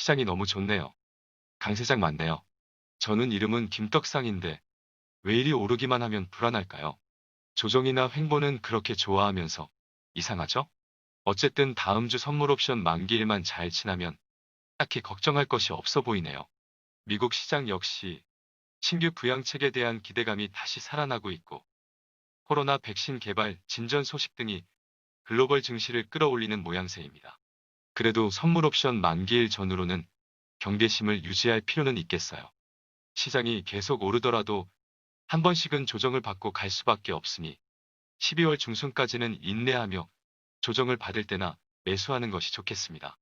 시장이 너무 좋네요. 강세장 맞네요. 저는 이름은 김떡상인데 왜 이리 오르기만 하면 불안할까요? 조정이나 횡보는 그렇게 좋아하면서 이상하죠? 어쨌든 다음 주 선물 옵션 만기일만 잘 지나면 딱히 걱정할 것이 없어 보이네요. 미국 시장 역시 신규 부양책에 대한 기대감이 다시 살아나고 있고 코로나 백신 개발, 진전 소식 등이 글로벌 증시를 끌어올리는 모양새입니다. 그래도 선물 옵션 만기일 전후로는 경계심을 유지할 필요는 있겠어요. 시장이 계속 오르더라도 한 번씩은 조정을 받고 갈 수밖에 없으니 12월 중순까지는 인내하며 조정을 받을 때나 매수하는 것이 좋겠습니다.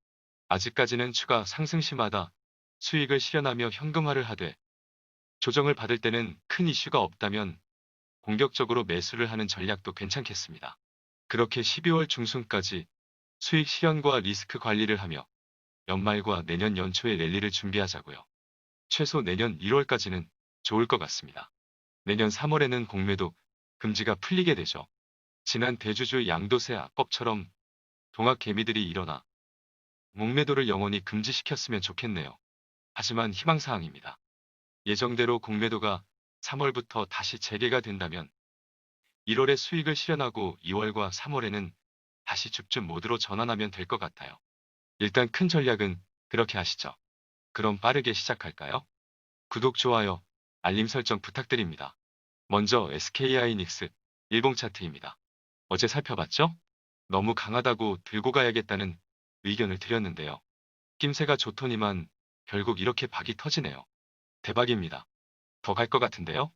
아직까지는 추가 상승시마다 수익을 실현하며 현금화를 하되 조정을 받을 때는 큰 이슈가 없다면 공격적으로 매수를 하는 전략도 괜찮겠습니다. 그렇게 12월 중순까지 수익 실현과 리스크 관리를 하며 연말과 내년 연초에 랠리를 준비하자고요. 최소 내년 1월까지는 좋을 것 같습니다. 내년 3월에는 공매도 금지가 풀리게 되죠. 지난 대주주 양도세 악법처럼 동학 개미들이 일어나 공매도를 영원히 금지시켰으면 좋겠네요. 하지만 희망사항입니다. 예정대로 공매도가 3월부터 다시 재개가 된다면 1월에 수익을 실현하고 2월과 3월에는 다시 줍줍 모드로 전환하면 될 것 같아요. 일단 큰 전략은 그렇게 하시죠. 그럼 빠르게 시작할까요? 구독, 좋아요, 알림 설정 부탁드립니다. 먼저 SK하이닉스 일봉 차트입니다. 어제 살펴봤죠? 너무 강하다고 들고 가야겠다는 의견을 드렸는데요. 낌새가 좋더니만 결국 이렇게 박이 터지네요. 대박입니다. 더 갈 것 같은데요?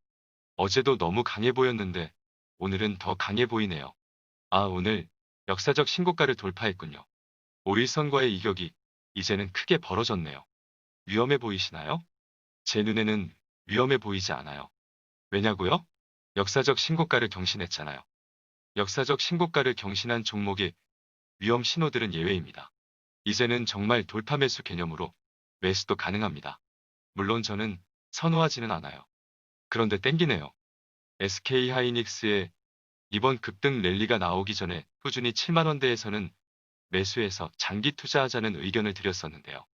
어제도 너무 강해 보였는데 오늘은 더 강해 보이네요. 아, 오늘 역사적 신고가를 돌파했군요. 5일선과의 이격이 이제는 크게 벌어졌네요. 위험해 보이시나요? 제 눈에는 위험해 보이지 않아요. 왜냐고요? 역사적 신고가를 경신했잖아요. 역사적 신고가를 경신한 종목의 위험 신호들은 예외입니다. 이제는 정말 돌파 매수 개념으로 매수도 가능합니다. 물론 저는 선호하지는 않아요. 그런데 땡기네요. SK하이닉스의 이번 급등 랠리가 나오기 전에 꾸준히 7만원대에서는 매수해서 장기 투자하자는 의견을 드렸었는데요.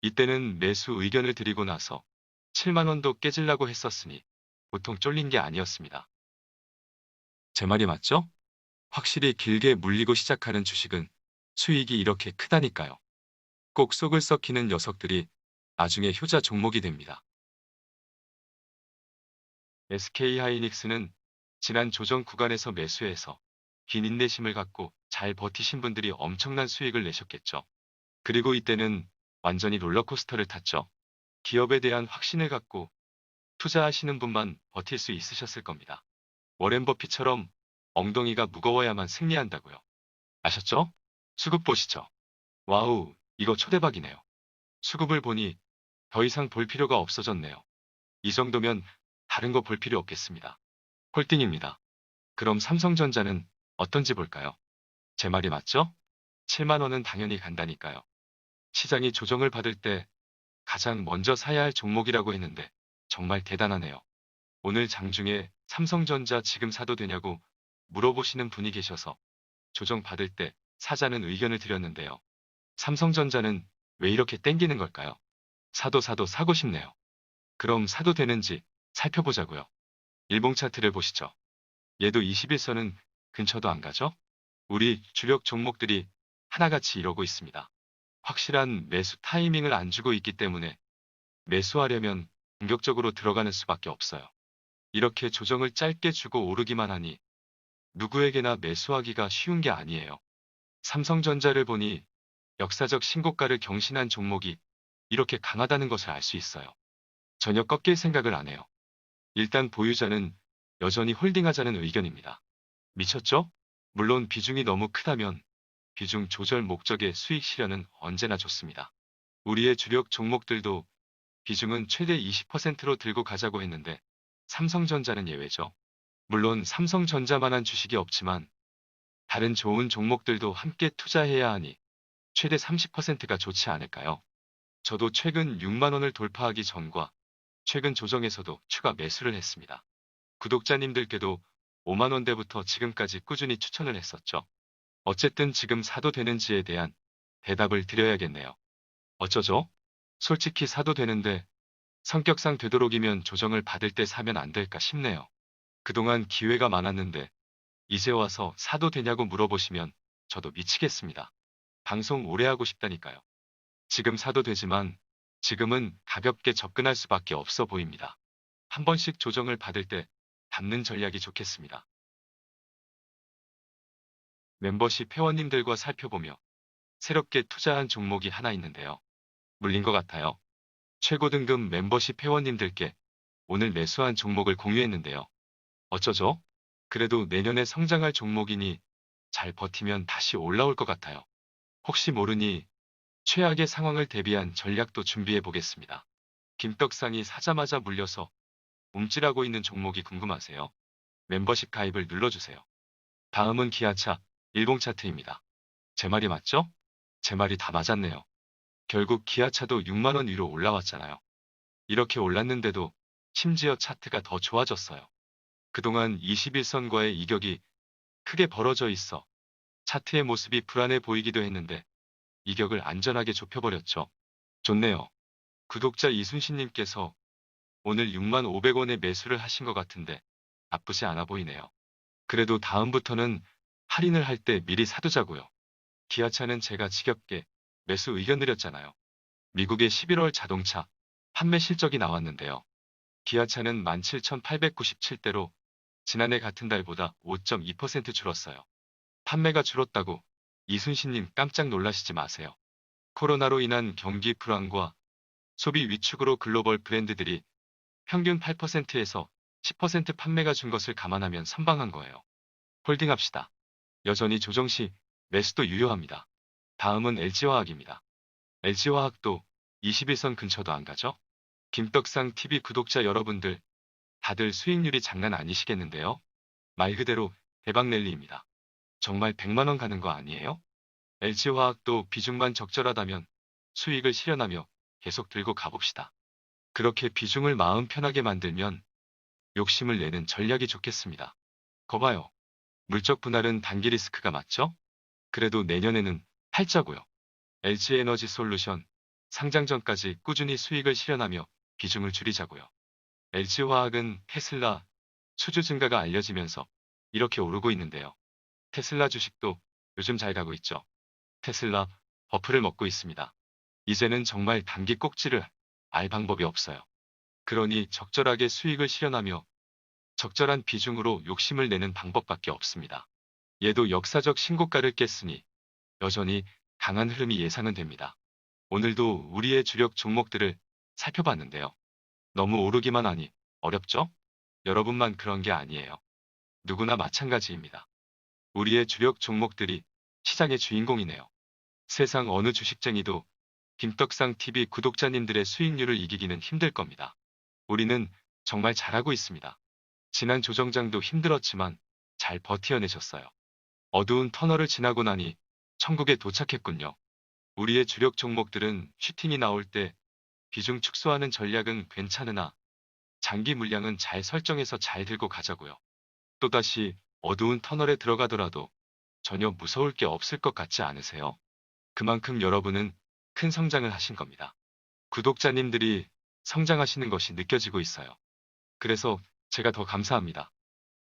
이때는 매수 의견을 드리고 나서 7만원도 깨지려고 했었으니 보통 쫄린 게 아니었습니다. 제 말이 맞죠? 확실히 길게 물리고 시작하는 주식은 수익이 이렇게 크다니까요. 꼭 속을 썩히는 녀석들이 나중에 효자 종목이 됩니다. SK하이닉스는 지난 조정 구간에서 매수해서 긴 인내심을 갖고 잘 버티신 분들이 엄청난 수익을 내셨겠죠. 그리고 이때는 완전히 롤러코스터를 탔죠. 기업에 대한 확신을 갖고 투자하시는 분만 버틸 수 있으셨을 겁니다. 워렌 버핏처럼 엉덩이가 무거워야만 승리한다고요. 아셨죠? 수급 보시죠. 와우, 이거 초대박이네요. 수급을 보니 더 이상 볼 필요가 없어졌네요. 이 정도면 다른 거 볼 필요 없겠습니다. 홀딩입니다. 그럼 삼성전자는 어떤지 볼까요? 제 말이 맞죠? 7만 원은 당연히 간다니까요. 시장이 조정을 받을 때 가장 먼저 사야 할 종목이라고 했는데 정말 대단하네요. 오늘 장중에 삼성전자 지금 사도 되냐고 물어보시는 분이 계셔서 조정 받을 때 사자는 의견을 드렸는데요. 삼성전자는 왜 이렇게 땡기는 걸까요? 사도 사고 싶네요. 그럼 사도 되는지 살펴보자고요. 일봉 차트를 보시죠. 얘도 21선은 근처도 안 가죠? 우리 주력 종목들이 하나같이 이러고 있습니다. 확실한 매수 타이밍을 안 주고 있기 때문에 매수하려면 공격적으로 들어가는 수밖에 없어요. 이렇게 조정을 짧게 주고 오르기만 하니 누구에게나 매수하기가 쉬운 게 아니에요. 삼성전자를 보니 역사적 신고가를 경신한 종목이 이렇게 강하다는 것을 알 수 있어요. 전혀 꺾일 생각을 안 해요. 일단 보유자는 여전히 홀딩하자는 의견입니다. 미쳤죠? 물론 비중이 너무 크다면 비중 조절 목적의 수익 실현은 언제나 좋습니다. 우리의 주력 종목들도 비중은 최대 20%로 들고 가자고 했는데 삼성전자는 예외죠. 물론 삼성전자만한 주식이 없지만 다른 좋은 종목들도 함께 투자해야 하니 최대 30%가 좋지 않을까요? 저도 최근 6만 원을 돌파하기 전과 최근 조정에서도 추가 매수를 했습니다. 구독자님들께도 5만 원대부터 지금까지 꾸준히 추천을 했었죠. 어쨌든 지금 사도 되는지에 대한 대답을 드려야겠네요. 어쩌죠? 솔직히 사도 되는데 성격상 되도록이면 조정을 받을 때 사면 안 될까 싶네요. 그동안 기회가 많았는데 이제 와서 사도 되냐고 물어보시면 저도 미치겠습니다. 방송 오래 하고 싶다니까요. 지금 사도 되지만 지금은 가볍게 접근할 수밖에 없어 보입니다. 한 번씩 조정을 받을 때 담는 전략이 좋겠습니다. 멤버십 회원님들과 살펴보며 새롭게 투자한 종목이 하나 있는데요. 물린 것 같아요. 최고 등급 멤버십 회원님들께 오늘 매수한 종목을 공유했는데요. 어쩌죠? 그래도 내년에 성장할 종목이니 잘 버티면 다시 올라올 것 같아요. 혹시 모르니 최악의 상황을 대비한 전략도 준비해 보겠습니다. 김떡상이 사자마자 물려서 움찔하고 있는 종목이 궁금하세요? 멤버십 가입을 눌러주세요. 다음은 기아차, 일봉 차트입니다. 제 말이 맞죠? 제 말이 다 맞았네요. 결국 기아차도 6만 원 위로 올라왔잖아요. 이렇게 올랐는데도 심지어 차트가 더 좋아졌어요. 그동안 21선과의 이격이 크게 벌어져 있어 차트의 모습이 불안해 보이기도 했는데 이격을 안전하게 좁혀버렸죠. 좋네요. 구독자 이순신님께서 오늘 6만 500원에 매수를 하신 것 같은데 나쁘지 않아 보이네요. 그래도 다음부터는 할인을 할 때 미리 사두자고요. 기아차는 제가 지겹게 매수 의견 드렸잖아요. 미국의 11월 자동차 판매 실적이 나왔는데요. 기아차는 17,897대로 지난해 같은 달보다 5.2% 줄었어요. 판매가 줄었다고 이순신님 깜짝 놀라시지 마세요. 코로나로 인한 경기 불안과 소비 위축으로 글로벌 브랜드들이 평균 8%에서 10% 판매가 준 것을 감안하면 선방한 거예요. 홀딩합시다. 여전히 조정 시 매수도 유효합니다. 다음은 LG화학입니다. LG화학도 21선 근처도 안 가죠? 김떡상 TV 구독자 여러분들, 다들 수익률이 장난 아니시겠는데요? 말 그대로 대박 랠리입니다. 정말 100만 원 가는 거 아니에요? LG화학도 비중만 적절하다면 수익을 실현하며 계속 들고 가봅시다. 그렇게 비중을 마음 편하게 만들면 욕심을 내는 전략이 좋겠습니다. 거봐요. 물적 분할은 단기 리스크가 맞죠? 그래도 내년에는 팔자고요. LG에너지 솔루션 상장 전까지 꾸준히 수익을 실현하며 비중을 줄이자고요. LG화학은 테슬라 수주 증가가 알려지면서 이렇게 오르고 있는데요. 테슬라 주식도 요즘 잘 가고 있죠. 테슬라 버프를 먹고 있습니다. 이제는 정말 단기 꼭지를 알 방법이 없어요. 그러니 적절하게 수익을 실현하며 적절한 비중으로 욕심을 내는 방법밖에 없습니다. 얘도 역사적 신고가를 깼으니 여전히 강한 흐름이 예상은 됩니다. 오늘도 우리의 주력 종목들을 살펴봤는데요. 너무 오르기만 하니 어렵죠? 여러분만 그런 게 아니에요. 누구나 마찬가지입니다. 우리의 주력 종목들이 시장의 주인공이네요. 세상 어느 주식쟁이도 김떡상 TV 구독자님들의 수익률을 이기기는 힘들 겁니다. 우리는 정말 잘하고 있습니다. 지난 조정장도 힘들었지만 잘 버티어내셨어요. 어두운 터널을 지나고 나니 천국에 도착했군요. 우리의 주력 종목들은 슈팅이 나올 때 비중 축소하는 전략은 괜찮으나 장기 물량은 잘 설정해서 잘 들고 가자고요. 또다시 어두운 터널에 들어가더라도 전혀 무서울 게 없을 것 같지 않으세요? 그만큼 여러분은 큰 성장을 하신 겁니다. 구독자님들이 성장하시는 것이 느껴지고 있어요. 그래서 제가 더 감사합니다.